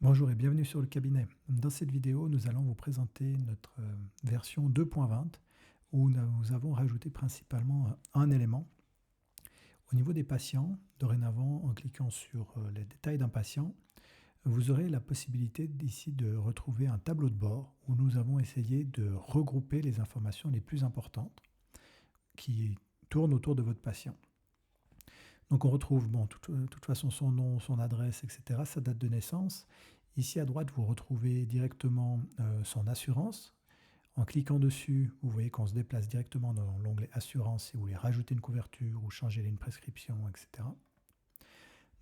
Bonjour et bienvenue sur le cabinet. Dans cette vidéo, nous allons vous présenter notre version 2.20 où nous avons rajouté principalement un élément. Au niveau des patients, dorénavant, en cliquant sur les détails d'un patient, vous aurez la possibilité ici de retrouver un tableau de bord où nous avons essayé de regrouper les informations les plus importantes qui tournent autour de votre patient. Donc on retrouve, de toute façon, son nom, son adresse, etc., sa date de naissance. Ici à droite, vous retrouvez directement son assurance. En cliquant dessus, vous voyez qu'on se déplace directement dans l'onglet Assurance si vous voulez rajouter une couverture ou changer une prescription, etc.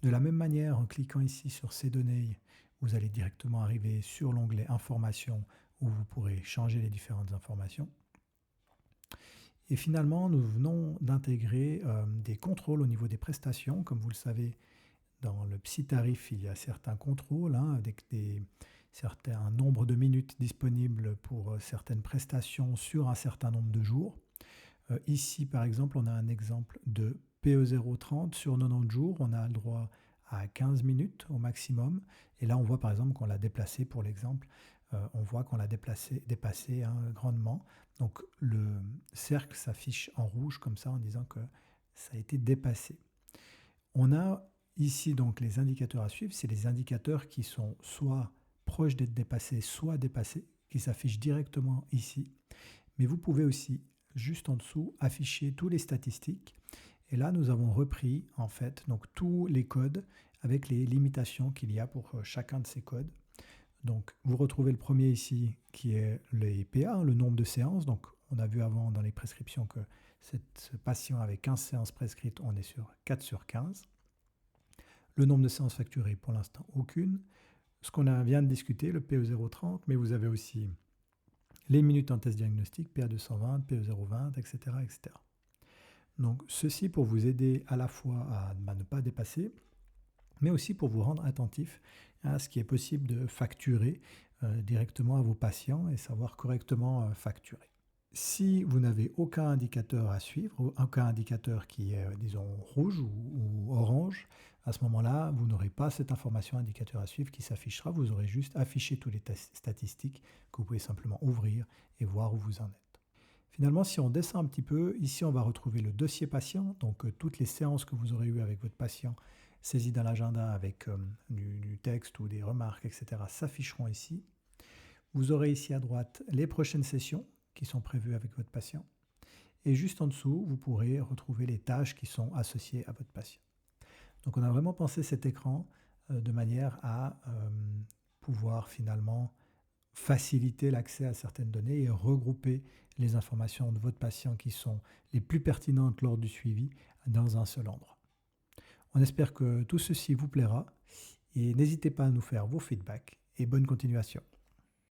De la même manière, en cliquant ici sur ces données, vous allez directement arriver sur l'onglet Informations où vous pourrez changer les différentes informations. Et finalement, nous venons d'intégrer des contrôles au niveau des prestations. Comme vous le savez, dans le psy-tarif, il y a certains contrôles, avec un nombre de minutes disponibles pour certaines prestations sur un certain nombre de jours. Ici, par exemple, on a un exemple de PE030 sur 90 jours. On a le droit à 15 minutes au maximum. Et là, on voit par exemple qu'on l'a déplacé, pour l'exemple, on voit qu'on l'a dépassé grandement. Donc le cercle s'affiche en rouge comme ça en disant que ça a été dépassé. On a ici donc les indicateurs à suivre, c'est les indicateurs qui sont soit proches d'être dépassés, soit dépassés, qui s'affichent directement ici. Mais vous pouvez aussi, juste en dessous, afficher tous les statistiques. Et là, nous avons repris en fait donc tous les codes avec les limitations qu'il y a pour chacun de ces codes. Donc, vous retrouvez le premier ici qui est les PA, le nombre de séances. Donc, on a vu avant dans les prescriptions que ce patient avait 15 séances prescrites, on est sur 4 sur 15. Le nombre de séances facturées, pour l'instant, aucune. Ce qu'on vient de discuter, le PE030, mais vous avez aussi les minutes en test diagnostic, PA220, PE020, etc., etc. Donc, ceci pour vous aider à la fois à ne pas dépasser, mais aussi pour vous rendre attentif à ce qui est possible de facturer directement à vos patients et savoir correctement facturer. Si vous n'avez aucun indicateur à suivre, aucun indicateur qui est, disons, rouge ou orange, à ce moment-là, vous n'aurez pas cette information indicateur à suivre qui s'affichera. Vous aurez juste affiché toutes les statistiques que vous pouvez simplement ouvrir et voir où vous en êtes. Finalement, si on descend un petit peu, ici, on va retrouver le dossier patient, donc toutes les séances que vous aurez eues avec votre patient saisies dans l'agenda avec du texte ou des remarques, etc., s'afficheront ici. Vous aurez ici à droite les prochaines sessions qui sont prévues avec votre patient. Et juste en dessous, vous pourrez retrouver les tâches qui sont associées à votre patient. Donc on a vraiment pensé cet écran de manière à pouvoir finalement faciliter l'accès à certaines données et regrouper les informations de votre patient qui sont les plus pertinentes lors du suivi dans un seul endroit. On espère que tout ceci vous plaira et n'hésitez pas à nous faire vos feedbacks et bonne continuation.